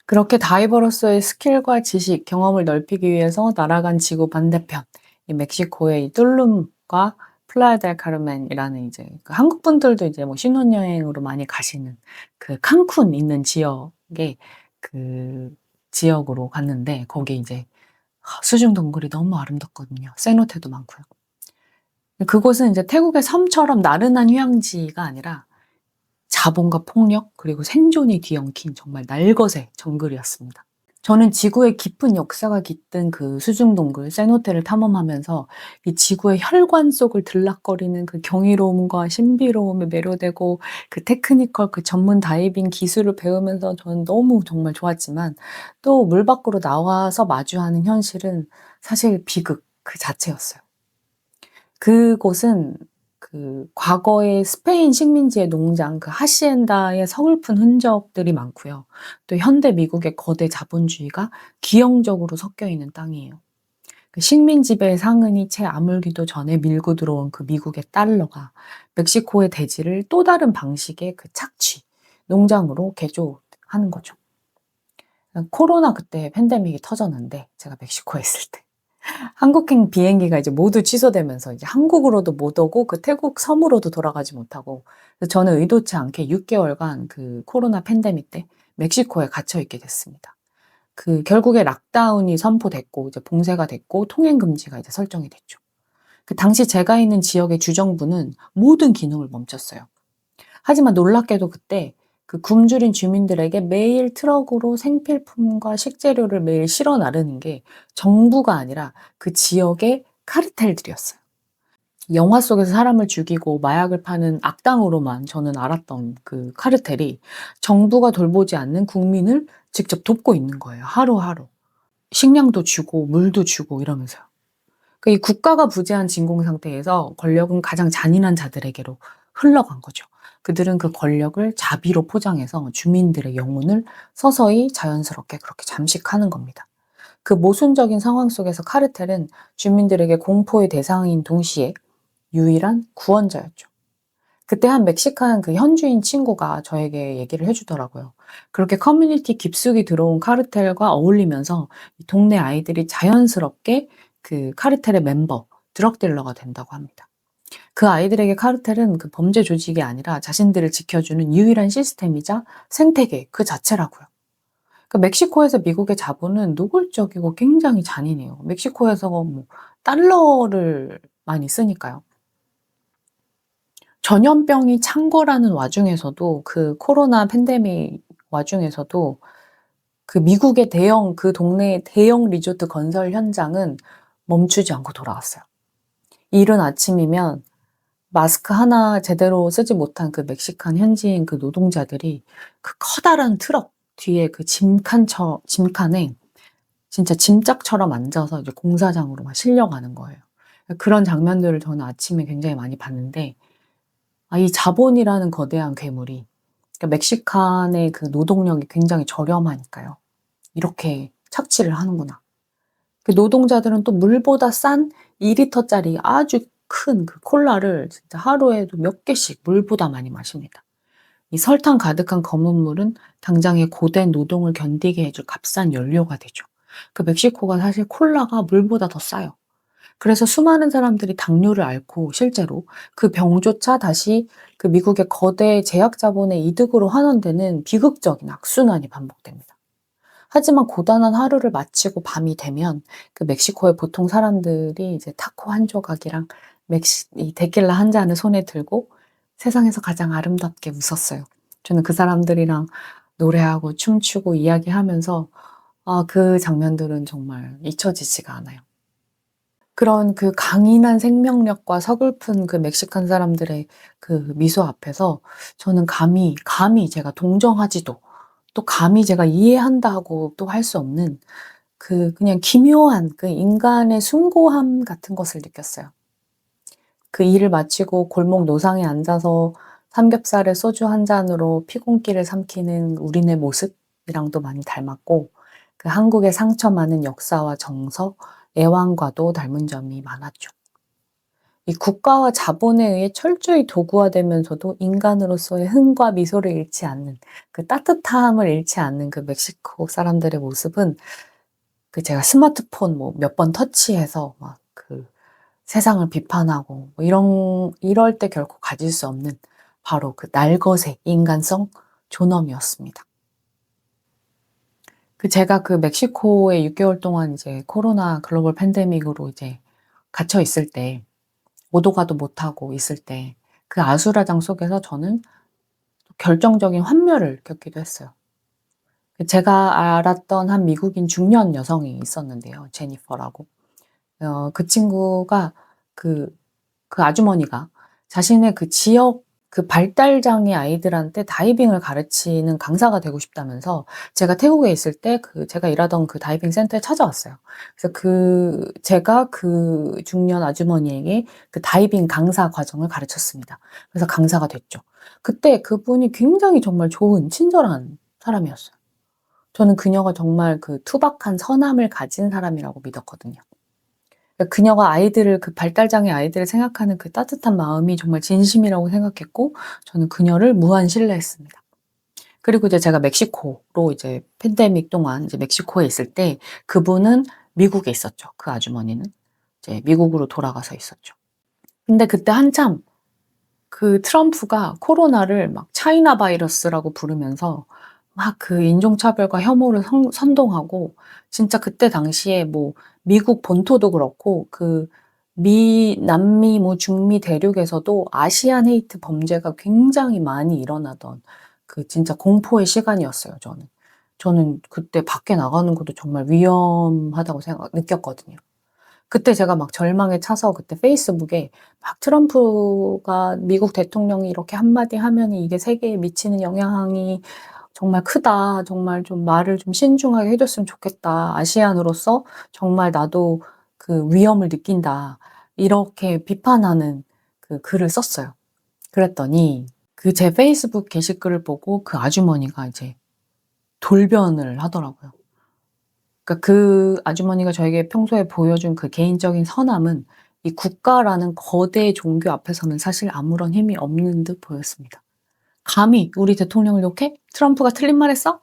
[SPEAKER 1] 그렇게 다이버로서의 스킬과 지식, 경험을 넓히기 위해서 날아간 지구 반대편, 이 멕시코의 이 툴룸과 플라야 델 카르멘이라는 이제 그 한국 분들도 이제 뭐 신혼여행으로 많이 가시는 그 칸쿤 있는 지역의 그 지역으로 갔는데 거기 이제 수중 동굴이 너무 아름답거든요. 세노테도 많고요. 그곳은 이제 태국의 섬처럼 나른한 휴양지가 아니라 자본과 폭력 그리고 생존이 뒤엉킨 정말 날것의 정글이었습니다. 저는 지구의 깊은 역사가 깃든 그 수중동굴 세노테를 탐험하면서 이 지구의 혈관 속을 들락거리는 그 경이로움과 신비로움에 매료되고 그 테크니컬 그 전문 다이빙 기술을 배우면서 저는 너무 정말 좋았지만 또 물 밖으로 나와서 마주하는 현실은 사실 비극 그 자체였어요. 그곳은 그 과거의 스페인 식민지의 농장 그 하시엔다의 서글픈 흔적들이 많고요. 또 현대 미국의 거대 자본주의가 기형적으로 섞여 있는 땅이에요. 그 식민 지배의 상흔이 채 아물기도 전에 밀고 들어온 그 미국의 달러가 멕시코의 대지를 또 다른 방식의 그 착취, 농장으로 개조하는 거죠. 코로나 그때 팬데믹이 터졌는데 제가 멕시코에 있을 때. 한국행 비행기가 이제 모두 취소되면서 이제 한국으로도 못 오고 그 태국 섬으로도 돌아가지 못하고 그래서 저는 의도치 않게 6개월간 그 코로나 팬데믹 때 멕시코에 갇혀 있게 됐습니다. 그 결국에 락다운이 선포됐고 이제 봉쇄가 됐고 통행 금지가 이제 설정이 됐죠. 그 당시 제가 있는 지역의 주정부는 모든 기능을 멈췄어요. 하지만 놀랍게도 그때 그 굶주린 주민들에게 매일 트럭으로 생필품과 식재료를 매일 실어 나르는 게 정부가 아니라 그 지역의 카르텔들이었어요. 영화 속에서 사람을 죽이고 마약을 파는 악당으로만 저는 알았던 그 카르텔이 정부가 돌보지 않는 국민을 직접 돕고 있는 거예요, 하루하루. 식량도 주고 물도 주고 이러면서요. 그 이 국가가 부재한 진공 상태에서 권력은 가장 잔인한 자들에게로 흘러간 거죠. 그들은 그 권력을 자비로 포장해서 주민들의 영혼을 서서히 자연스럽게 그렇게 잠식하는 겁니다. 그 모순적인 상황 속에서 카르텔은 주민들에게 공포의 대상인 동시에 유일한 구원자였죠. 그때 한 멕시칸 그 현지인 친구가 저에게 얘기를 해주더라고요. 그렇게 커뮤니티 깊숙이 들어온 카르텔과 어울리면서 동네 아이들이 자연스럽게 그 카르텔의 멤버, 드럭딜러가 된다고 합니다. 그 아이들에게 카르텔은 그 범죄 조직이 아니라 자신들을 지켜주는 유일한 시스템이자 생태계 그 자체라고요. 그 멕시코에서 미국의 자본은 노골적이고 굉장히 잔인해요. 멕시코에서 뭐 달러를 많이 쓰니까요. 전염병이 창궐하는 와중에서도 그 코로나 팬데믹 와중에서도 그 미국의 대형 그 동네의 대형 리조트 건설 현장은 멈추지 않고 돌아갔어요. 이른 아침이면 마스크 하나 제대로 쓰지 못한 그 멕시칸 현지인 그 노동자들이 그 커다란 트럭 뒤에 그 짐칸에 진짜 짐짝처럼 앉아서 이제 공사장으로 막 실려가는 거예요. 그런 장면들을 저는 아침에 굉장히 많이 봤는데 이 자본이라는 거대한 괴물이 그러니까 멕시칸의 그 노동력이 굉장히 저렴하니까요. 이렇게 착취를 하는구나. 그 노동자들은 또 물보다 싼 2리터짜리 아주 큰 그 콜라를 진짜 하루에도 몇 개씩 물보다 많이 마십니다. 이 설탕 가득한 검은 물은 당장의 고된 노동을 견디게 해줄 값싼 연료가 되죠. 그 멕시코가 사실 콜라가 물보다 더 싸요. 그래서 수많은 사람들이 당뇨를 앓고 실제로 그 병조차 다시 그 미국의 거대 제약 자본의 이득으로 환원되는 비극적인 악순환이 반복됩니다. 하지만 고단한 하루를 마치고 밤이 되면 그 멕시코의 보통 사람들이 이제 타코 한 조각이랑 이 데킬라 한 잔을 손에 들고 세상에서 가장 아름답게 웃었어요. 저는 그 사람들이랑 노래하고 춤추고 이야기하면서 그 장면들은 정말 잊혀지지가 않아요. 그런 그 강인한 생명력과 서글픈 그 멕시칸 사람들의 그 미소 앞에서 저는 감히 제가 동정하지도 또 감히 제가 이해한다고 또 할 수 없는 그냥 기묘한 그 인간의 숭고함 같은 것을 느꼈어요. 그 일을 마치고 골목 노상에 앉아서 삼겹살에 소주 한 잔으로 피곤기를 삼키는 우리네 모습이랑도 많이 닮았고 그 한국의 상처 많은 역사와 정서, 애환과도 닮은 점이 많았죠. 이 국가와 자본에 의해 철저히 도구화되면서도 인간으로서의 흥과 미소를 잃지 않는 그 따뜻함을 잃지 않는 그 멕시코 사람들의 모습은 그 제가 스마트폰 뭐 몇 번 터치해서 막 그 세상을 비판하고 뭐 이럴 때 결코 가질 수 없는 바로 그 날것의 인간성 존엄이었습니다. 제가 그 멕시코에 6개월 동안 이제 코로나 글로벌 팬데믹으로 이제 갇혀 있을 때 오도 가도 못하고 있을 때 그 아수라장 속에서 저는 결정적인 환멸을 겪기도 했어요. 제가 알았던 한 미국인 중년 여성이 있었는데요. 제니퍼라고. 그 친구가 그 아주머니가 자신의 그 지역 그 발달장애 아이들한테 다이빙을 가르치는 강사가 되고 싶다면서 제가 태국에 있을 때 제가 일하던 그 다이빙 센터에 찾아왔어요. 그래서 제가 그 중년 아주머니에게 그 다이빙 강사 과정을 가르쳤습니다. 그래서 강사가 됐죠. 그때 그분이 굉장히 정말 좋은 친절한 사람이었어요. 저는 그녀가 정말 그 투박한 선함을 가진 사람이라고 믿었거든요. 그녀가 그 발달장애 아이들을 생각하는 그 따뜻한 마음이 정말 진심이라고 생각했고, 저는 그녀를 무한 신뢰했습니다. 그리고 이제 제가 멕시코로 이제 팬데믹 동안 이제 멕시코에 있을 때 그분은 미국에 있었죠. 그 아주머니는 이제 미국으로 돌아가서 있었죠. 근데 그때 한참 그 트럼프가 코로나를 막 차이나 바이러스라고 부르면서 막 그 인종차별과 혐오를 선동하고, 진짜 그때 당시에 뭐 미국 본토도 그렇고 남미 뭐 중미 대륙에서도 아시안 헤이트 범죄가 굉장히 많이 일어나던 그 진짜 공포의 시간이었어요, 저는. 저는 그때 밖에 나가는 것도 정말 위험하다고 느꼈거든요. 그때 제가 막 절망에 차서 그때 페이스북에 막 트럼프가 미국 대통령이 이렇게 한마디 하면은 이게 세계에 미치는 영향이 정말 크다. 정말 좀 말을 좀 신중하게 해 줬으면 좋겠다. 아시안으로서 정말 나도 그 위험을 느낀다. 이렇게 비판하는 그 글을 썼어요. 그랬더니 제 페이스북 게시글을 보고 그 아주머니가 이제 돌변을 하더라고요. 그러니까 그 아주머니가 저에게 평소에 보여준 그 개인적인 선함은 이 국가라는 거대 종교 앞에서는 사실 아무런 힘이 없는 듯 보였습니다. 감히 우리 대통령을 욕해? 트럼프가 틀린 말 했어?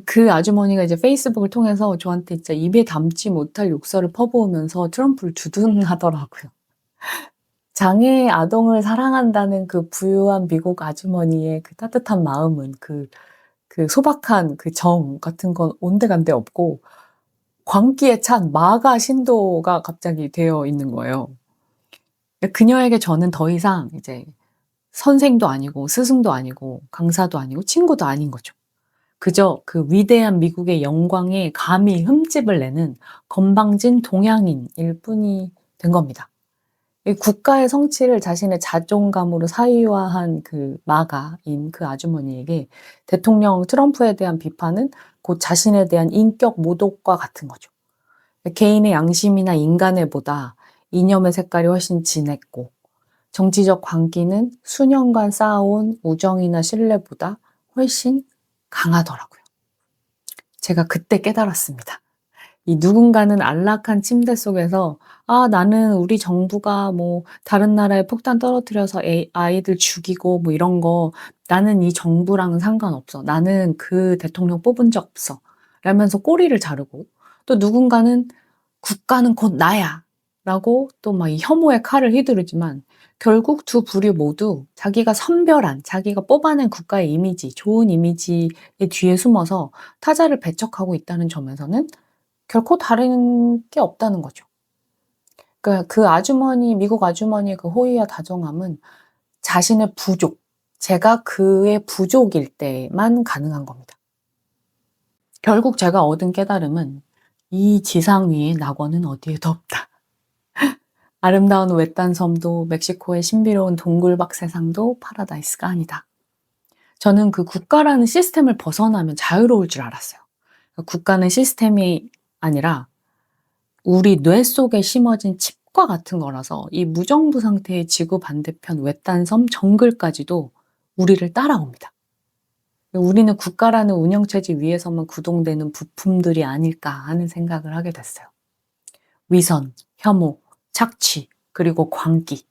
[SPEAKER 1] 그 아주머니가 이제 페이스북을 통해서 저한테 진짜 입에 담지 못할 욕설을 퍼부으면서 트럼프를 두둔하더라고요. 장애 아동을 사랑한다는 그 부유한 미국 아주머니의 그 따뜻한 마음은 그 소박한 그 정 같은 건 온데간데 없고, 광기에 찬 마가 신도가 갑자기 되어 있는 거예요. 그녀에게 저는 더 이상 이제 선생도 아니고 스승도 아니고 강사도 아니고 친구도 아닌 거죠. 그저 그 위대한 미국의 영광에 감히 흠집을 내는 건방진 동양인일 뿐이 된 겁니다. 이 국가의 성취를 자신의 자존감으로 사유화한 그 마가인 그 아주머니에게 대통령 트럼프에 대한 비판은 곧 자신에 대한 인격 모독과 같은 거죠. 개인의 양심이나 인간애보다 이념의 색깔이 훨씬 진했고, 정치적 광기는 수년간 쌓아온 우정이나 신뢰보다 훨씬 강하더라고요. 제가 그때 깨달았습니다. 이 누군가는 안락한 침대 속에서 나는 우리 정부가 뭐 다른 나라에 폭탄 떨어뜨려서 아이들 죽이고 뭐 이런 거 나는 이 정부랑은 상관없어. 나는 그 대통령 뽑은 적 없어. 라면서 꼬리를 자르고, 또 누군가는 국가는 곧 나야. 라고 또 막 이 혐오의 칼을 휘두르지만, 결국 두 부류 모두 자기가 자기가 뽑아낸 국가의 이미지, 좋은 이미지의 뒤에 숨어서 타자를 배척하고 있다는 점에서는 결코 다른 게 없다는 거죠. 그러니까 미국 아주머니의 그 호의와 다정함은 자신의 제가 그의 부족일 때만 가능한 겁니다. 결국 제가 얻은 깨달음은 이 지상 위에 낙원은 어디에도 없다. 아름다운 외딴 섬도 멕시코의 신비로운 동굴박 세상도 파라다이스가 아니다. 저는 그 국가라는 시스템을 벗어나면 자유로울 줄 알았어요. 국가는 시스템이 아니라 우리 뇌 속에 심어진 칩과 같은 거라서 이 무정부 상태의 지구 반대편 외딴 섬 정글까지도 우리를 따라옵니다. 우리는 국가라는 운영체제 위에서만 구동되는 부품들이 아닐까 하는 생각을 하게 됐어요. 위선, 혐오, 착취, 그리고 광기.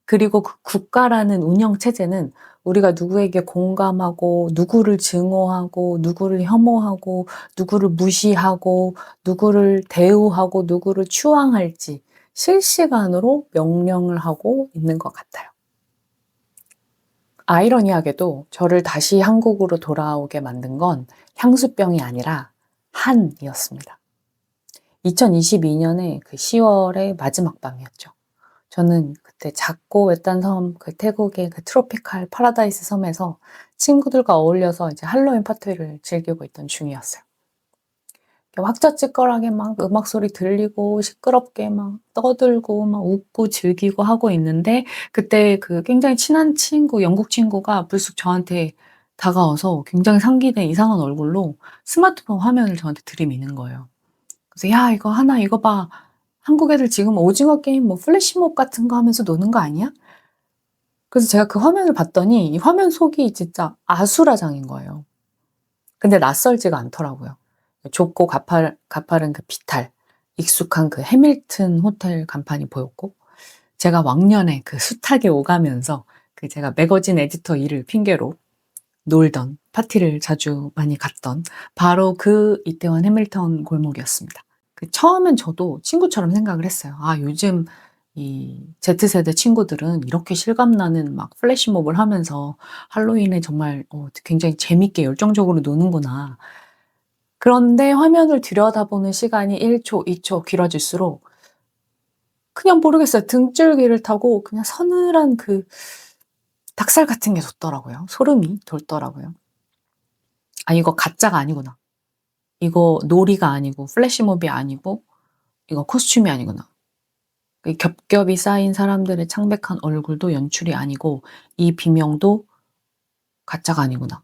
[SPEAKER 1] 그리고 그 국가라는 운영체제는 우리가 누구에게 공감하고, 누구를 증오하고, 누구를 혐오하고, 누구를 무시하고, 누구를 대우하고, 누구를 추앙할지 실시간으로 명령을 하고 있는 것 같아요. 아이러니하게도 저를 다시 한국으로 돌아오게 만든 건 향수병이 아니라 한이었습니다. 2022년에 그 10월의 마지막 밤이었죠. 저는 그때 작고 외딴 섬, 그 태국의 그 트로피칼 파라다이스 섬에서 친구들과 어울려서 이제 할로윈 파티를 즐기고 있던 중이었어요. 왁자지껄하게 막 음악 소리 들리고 시끄럽게 막 떠들고 막 웃고 즐기고 하고 있는데, 그때 그 굉장히 친한 친구, 영국 친구가 불쑥 저한테 다가와서 굉장히 상기된 이상한 얼굴로 스마트폰 화면을 저한테 들이미는 거예요. 그래서 "야, 이거 하나 이거 봐. 한국 애들 지금 오징어 게임 뭐 플래시몹 같은 거 하면서 노는 거 아니야?" 그래서 제가 그 화면을 봤더니 이 화면 속이 진짜 아수라장인 거예요. 근데 낯설지가 않더라고요. 좁고 가파른 그 비탈, 익숙한 그 해밀튼 호텔 간판이 보였고, 제가 왕년에 그 숱하게 오가면서 그 제가 매거진 에디터 일을 핑계로 놀던, 파티를 자주 많이 갔던 바로 그 이태원 해밀턴 골목이었습니다. 처음엔 저도 친구처럼 생각을 했어요. '아, 요즘 이 Z세대 친구들은 이렇게 실감나는 막 플래시몹을 하면서 할로윈에 정말 굉장히 재밌게 열정적으로 노는구나.' 그런데 화면을 들여다보는 시간이 1 초, 2초 길어질수록 그냥 모르겠어요. 등줄기를 타고 그냥 서늘한 그 닭살 같은 게 돋더라고요. 소름이 돋더라고요. '아, 이거 가짜가 아니구나. 이거 놀이가 아니고 플래시몹이 아니고 이거 코스튬이 아니구나. 그 겹겹이 쌓인 사람들의 창백한 얼굴도 연출이 아니고 이 비명도 가짜가 아니구나.'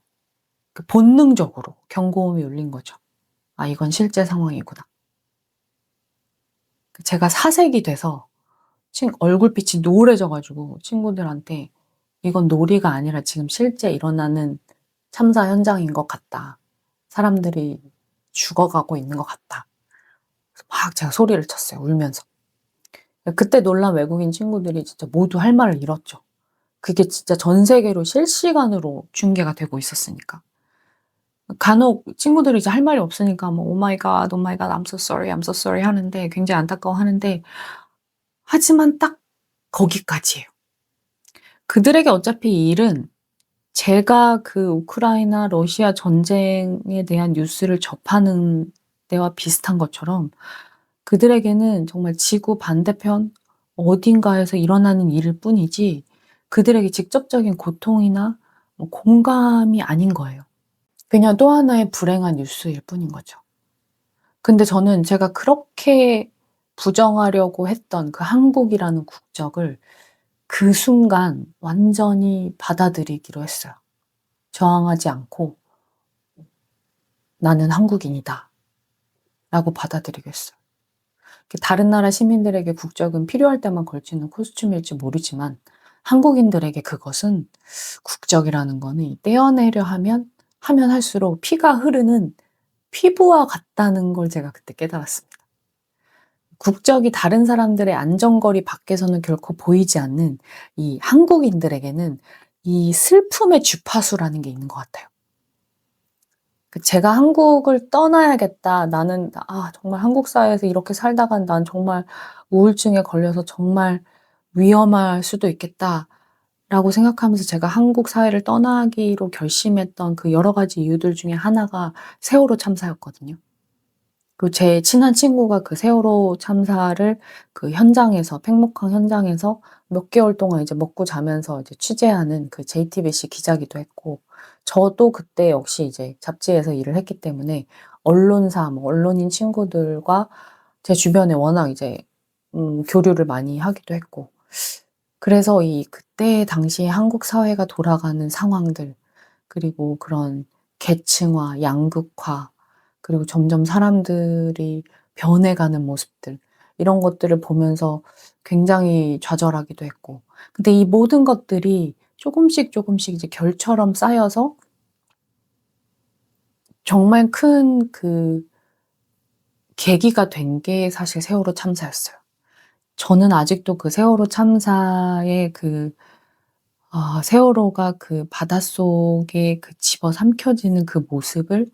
[SPEAKER 1] 그 본능적으로 경고음이 울린 거죠. '아, 이건 실제 상황이구나.' 제가 사색이 돼서 얼굴빛이 노래져 가지고 친구들한테 "이건 놀이가 아니라 지금 실제 일어나는 참사 현장인 것 같다. 사람들이 죽어가고 있는 것 같다." 그래서 막 제가 소리를 쳤어요, 울면서. 그때 놀란 외국인 친구들이 진짜 모두 할 말을 잃었죠. 그게 진짜 전 세계로 실시간으로 중계가 되고 있었으니까. 간혹 친구들이 이제 할 말이 없으니까 뭐 "오 마이 갓. 오 마이 갓. I'm so sorry. I'm so sorry." 하는데, 굉장히 안타까워하는데, 하지만 딱 거기까지예요. 그들에게 어차피 이 일은 제가 그 우크라이나 러시아 전쟁에 대한 뉴스를 접하는 때와 비슷한 것처럼 그들에게는 정말 지구 반대편 어딘가에서 일어나는 일일 뿐이지 그들에게 직접적인 고통이나 뭐 공감이 아닌 거예요. 그냥 또 하나의 불행한 뉴스일 뿐인 거죠. 근데 저는 제가 그렇게 부정하려고 했던 그 한국이라는 국적을 그 순간 완전히 받아들이기로 했어요. 저항하지 않고 '나는 한국인이다.' 라고 받아들이기로 했어요. 다른 나라 시민들에게 국적은 필요할 때만 걸치는 코스튬일지 모르지만 한국인들에게 그것은, 국적이라는 거는 떼어내려 하면 할수록 피가 흐르는 피부와 같다는 걸 제가 그때 깨달았습니다. 국적이 다른 사람들의 안전거리 밖에서는 결코 보이지 않는 이 한국인들에게는 이 슬픔의 주파수라는 게 있는 것 같아요. 제가 '한국을 떠나야겠다. 나는 정말 한국 사회에서 이렇게 살다간 난 정말 우울증에 걸려서 정말 위험할 수도 있겠다.'라고 생각하면서 제가 한국 사회를 떠나기로 결심했던 그 여러 가지 이유들 중에 하나가 세월호 참사였거든요. 그리고 제 친한 친구가 그 세월호 참사를 그 현장에서, 팽목항 현장에서 몇 개월 동안 이제 먹고 자면서 이제 취재하는 그 JTBC 기자기도 했고, 저도 그때 역시 이제 잡지에서 일을 했기 때문에 언론사, 뭐 언론인 친구들과 제 주변에 워낙 이제 교류를 많이 하기도 했고, 그래서 이 그때 당시에 한국 사회가 돌아가는 상황들, 그리고 그런 계층화, 양극화, 그리고 점점 사람들이 변해가는 모습들, 이런 것들을 보면서 굉장히 좌절하기도 했고, 근데 이 모든 것들이 조금씩 이제 결처럼 쌓여서 정말 큰 그 계기가 된 게 사실 세월호 참사였어요. 저는 아직도 그 세월호 참사의 세월호가 그 바닷속에 그 집어삼켜지는 그 모습을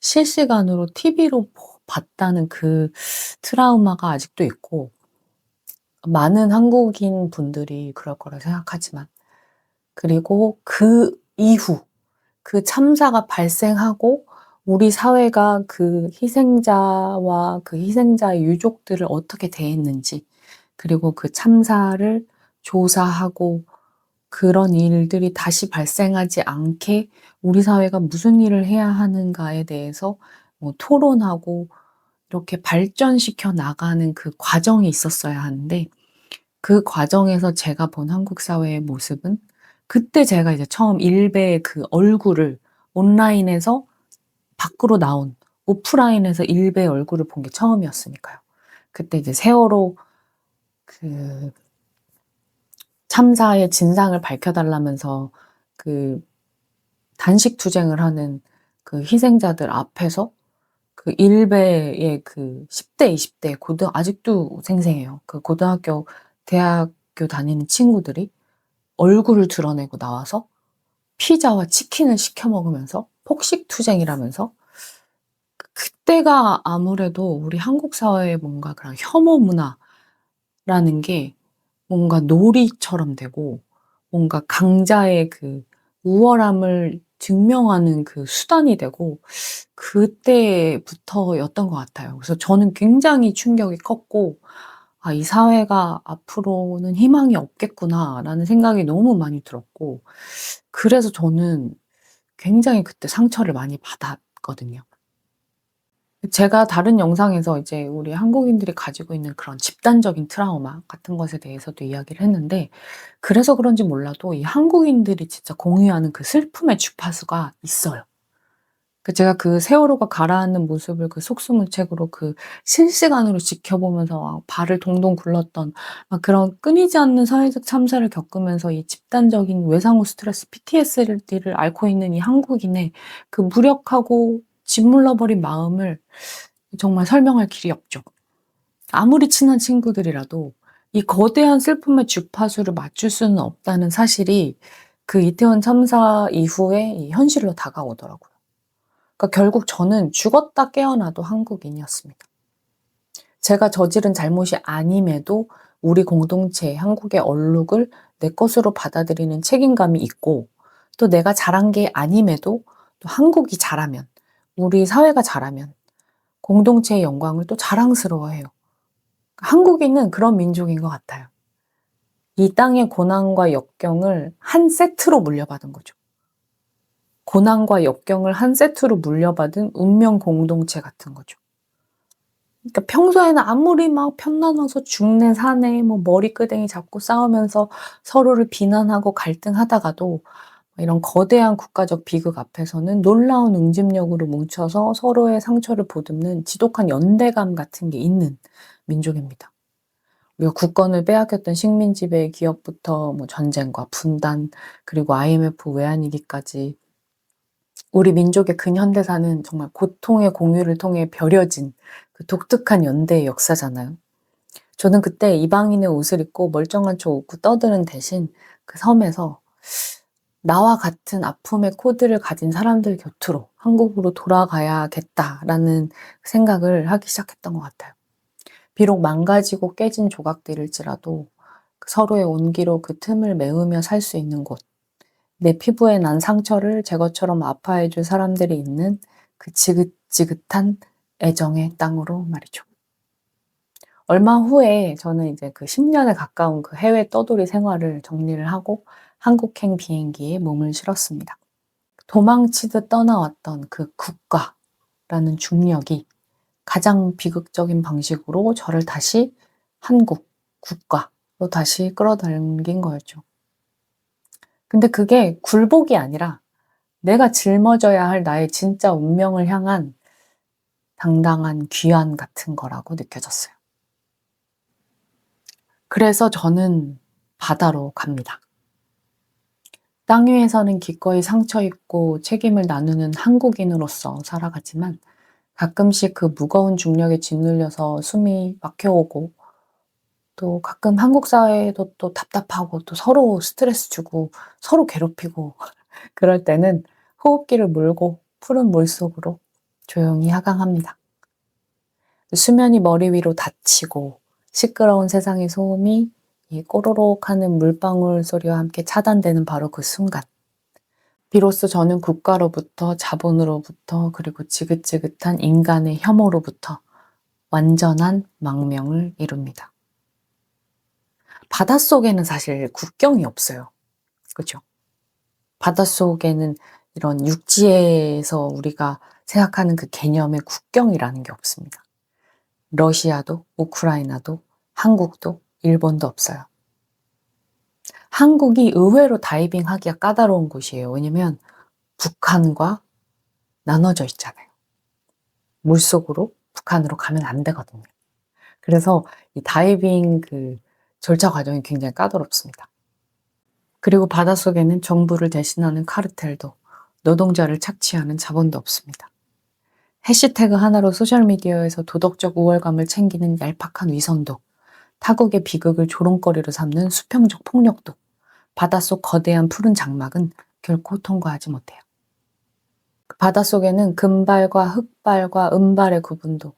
[SPEAKER 1] 실시간으로 TV로 봤다는 그 트라우마가 아직도 있고, 많은 한국인 분들이 그럴 거라 생각하지만, 그리고 그 이후 그 참사가 발생하고 우리 사회가 그 희생자와 그 희생자의 유족들을 어떻게 대했는지, 그리고 그 참사를 조사하고 그런 일들이 다시 발생하지 않게 우리 사회가 무슨 일을 해야 하는가에 대해서 뭐 토론하고 이렇게 발전시켜 나가는 그 과정이 있었어야 하는데, 그 과정에서 제가 본 한국 사회의 모습은, 그때 제가 이제 처음 일베의 그 얼굴을 온라인에서 밖으로 나온, 오프라인에서 일베의 얼굴을 본 게 처음이었으니까요. 그때 이제 세월호 그 참사의 진상을 밝혀달라면서 그 단식 투쟁을 하는 그 희생자들 앞에서 그 일베의 그 10대, 20대 아직도 생생해요. 그 고등학교, 대학교 다니는 친구들이 얼굴을 드러내고 나와서 피자와 치킨을 시켜 먹으면서 폭식 투쟁이라면서, 그때가 아무래도 우리 한국 사회의 뭔가 그런 혐오 문화라는 게 뭔가 놀이처럼 되고, 뭔가 강자의 그 우월함을 증명하는 그 수단이 되고, 그때부터였던 것 같아요. 그래서 저는 굉장히 충격이 컸고, 아, 이 사회가 앞으로는 희망이 없겠구나라는 생각이 너무 많이 들었고, 그래서 저는 굉장히 그때 상처를 많이 받았거든요. 제가 다른 영상에서 이제 우리 한국인들이 가지고 있는 그런 집단적인 트라우마 같은 것에 대해서도 이야기를 했는데, 그래서 그런지 몰라도 이 한국인들이 진짜 공유하는 그 슬픔의 주파수가 있어요. 제가 그 세월호가 가라앉는 모습을 그 속수무책으로 그 실시간으로 지켜보면서 막 발을 동동 굴렀던, 막 그런 끊이지 않는 사회적 참사를 겪으면서 이 집단적인 외상후 스트레스 PTSD를 앓고 있는 이 한국인의 그 무력하고 짓물러버린 마음을 정말 설명할 길이 없죠. 아무리 친한 친구들이라도 이 거대한 슬픔의 주파수를 맞출 수는 없다는 사실이 그 이태원 참사 이후에 이 현실로 다가오더라고요. 그러니까 결국 저는 죽었다 깨어나도 한국인이었습니다. 제가 저지른 잘못이 아님에도 우리 공동체, 한국의 얼룩을 내 것으로 받아들이는 책임감이 있고, 또 내가 잘한 게 아님에도 또 한국이 잘하면, 우리 사회가 잘하면 공동체의 영광을 또 자랑스러워해요. 한국인은 그런 민족인 것 같아요. 이 땅의 고난과 역경을 한 세트로 물려받은 거죠. 고난과 역경을 한 세트로 물려받은 운명 공동체 같은 거죠. 그러니까 평소에는 아무리 막 편나눠서 죽네 사네 뭐 머리끄댕이 잡고 싸우면서 서로를 비난하고 갈등하다가도, 이런 거대한 국가적 비극 앞에서는 놀라운 응집력으로 뭉쳐서 서로의 상처를 보듬는 지독한 연대감 같은 게 있는 민족입니다. 우리가 국권을 빼앗겼던 식민지배의 기억부터 뭐 전쟁과 분단, 그리고 IMF 외환위기까지 우리 민족의 근현대사는 정말 고통의 공유를 통해 벼려진 그 독특한 연대의 역사잖아요. 저는 그때 이방인의 옷을 입고 멀쩡한 척 웃고 떠드는 대신 그 섬에서 나와 같은 아픔의 코드를 가진 사람들 곁으로 한국으로 돌아가야겠다라는 생각을 하기 시작했던 것 같아요. 비록 망가지고 깨진 조각들일지라도 서로의 온기로 그 틈을 메우며 살 수 있는 곳, 내 피부에 난 상처를 제 것처럼 아파해줄 사람들이 있는 그 지긋지긋한 애정의 땅으로 말이죠. 얼마 후에 저는 이제 그 10년에 가까운 그 해외 떠돌이 생활을 정리를 하고 한국행 비행기에 몸을 실었습니다. 도망치듯 떠나왔던 그 국가라는 중력이 가장 비극적인 방식으로 저를 다시 한국, 국가로 다시 끌어당긴 거였죠. 근데 그게 굴복이 아니라 내가 짊어져야 할 나의 진짜 운명을 향한 당당한 귀환 같은 거라고 느껴졌어요. 그래서 저는 바다로 갑니다. 땅 위에서는 기꺼이 상처 입고 책임을 나누는 한국인으로서 살아가지만, 가끔씩 그 무거운 중력에 짓눌려서 숨이 막혀오고, 또 가끔 한국 사회도 또 답답하고 또 서로 스트레스 주고 서로 괴롭히고 그럴 때는 호흡기를 물고 푸른 물속으로 조용히 하강합니다. 수면이 머리 위로 닫히고 시끄러운 세상의 소음이 이 꼬르륵 하는 물방울 소리와 함께 차단되는 바로 그 순간, 비로소 저는 국가로부터, 자본으로부터, 그리고 지긋지긋한 인간의 혐오로부터 완전한 망명을 이룹니다. 바닷속에는 사실 국경이 없어요. 그죠? 바닷속에는 이런 육지에서 우리가 생각하는 그 개념의 국경이라는 게 없습니다. 러시아도, 우크라이나도, 한국도, 일본도 없어요. 한국이 의외로 다이빙 하기가 까다로운 곳이에요. 왜냐면 북한과 나눠져 있잖아요. 물속으로 북한으로 가면 안 되거든요. 그래서 이 다이빙 그 절차 과정이 굉장히 까다롭습니다. 그리고 바닷속에는 정부를 대신하는 카르텔도, 노동자를 착취하는 자본도 없습니다. 해시태그 하나로 소셜미디어에서 도덕적 우월감을 챙기는 얄팍한 위선도, 타국의 비극을 조롱거리로 삼는 수평적 폭력도, 바닷속 거대한 푸른 장막은 결코 통과하지 못해요. 바닷속에는 금발과 흑발과 은발의 구분도,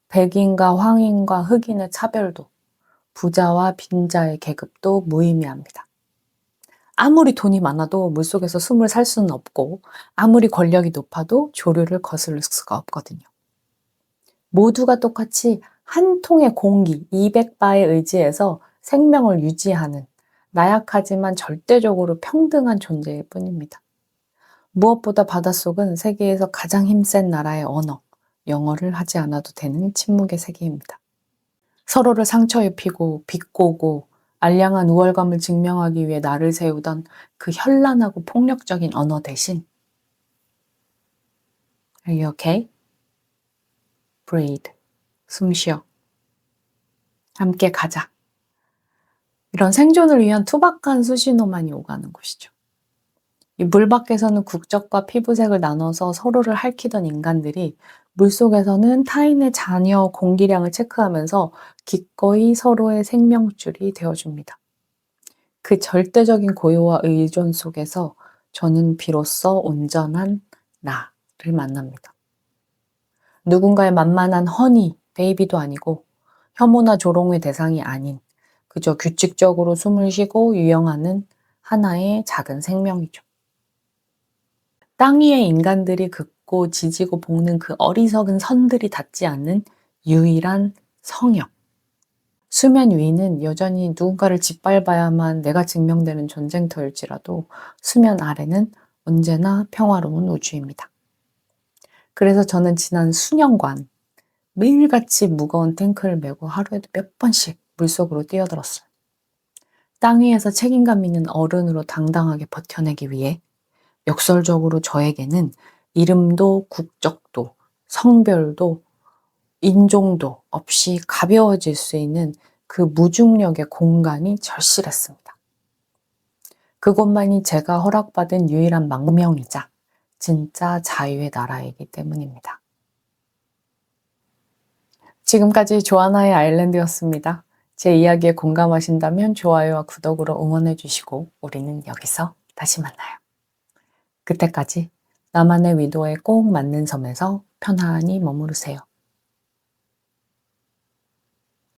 [SPEAKER 1] 백인과 황인과 흑인의 차별도, 부자와 빈자의 계급도 무의미합니다. 아무리 돈이 많아도 물속에서 숨을 살 수는 없고, 아무리 권력이 높아도 조류를 거스를 수가 없거든요. 모두가 똑같이 한 통의 공기 200바에 의지해서 생명을 유지하는 나약하지만 절대적으로 평등한 존재일 뿐입니다. 무엇보다 바닷속은 세계에서 가장 힘센 나라의 언어, 영어를 하지 않아도 되는 침묵의 세계입니다. 서로를 상처 입히고 비꼬고 알량한 우월감을 증명하기 위해 나를 세우던 그 현란하고 폭력적인 언어 대신 Are you okay? Breathe. 숨 쉬어. 함께 가자. 이런 생존을 위한 투박한 수신호만이 오가는 곳이죠. 이 물 밖에서는 국적과 피부색을 나눠서 서로를 핥히던 인간들이 물속에서는 타인의 자녀 공기량을 체크하면서 기꺼이 서로의 생명줄이 되어줍니다. 그 절대적인 고요와 의존 속에서 저는 비로소 온전한 나를 만납니다. 누군가의 만만한 허니, 베이비도 아니고 혐오나 조롱의 대상이 아닌 그저 규칙적으로 숨을 쉬고 유영하는 하나의 작은 생명이죠. 땅 위의 인간들이 긋고 지지고 볶는 그 어리석은 선들이 닿지 않는 유일한 성역. 수면 위는 여전히 누군가를 짓밟아야만 내가 증명되는 전쟁터일지라도 수면 아래는 언제나 평화로운 우주입니다. 그래서 저는 지난 수년간 매일같이 무거운 탱크를 메고 하루에도 몇 번씩 물속으로 뛰어들었어요. 땅 위에서 책임감 있는 어른으로 당당하게 버텨내기 위해 역설적으로 저에게는 이름도 국적도 성별도 인종도 없이 가벼워질 수 있는 그 무중력의 공간이 절실했습니다. 그곳만이 제가 허락받은 유일한 망명이자 진짜 자유의 나라이기 때문입니다. 지금까지 조아나의 아일랜드였습니다. 제 이야기에 공감하신다면 좋아요와 구독으로 응원해 주시고 우리는 여기서 다시 만나요. 그때까지 나만의 위도에 꼭 맞는 섬에서 편안히 머무르세요.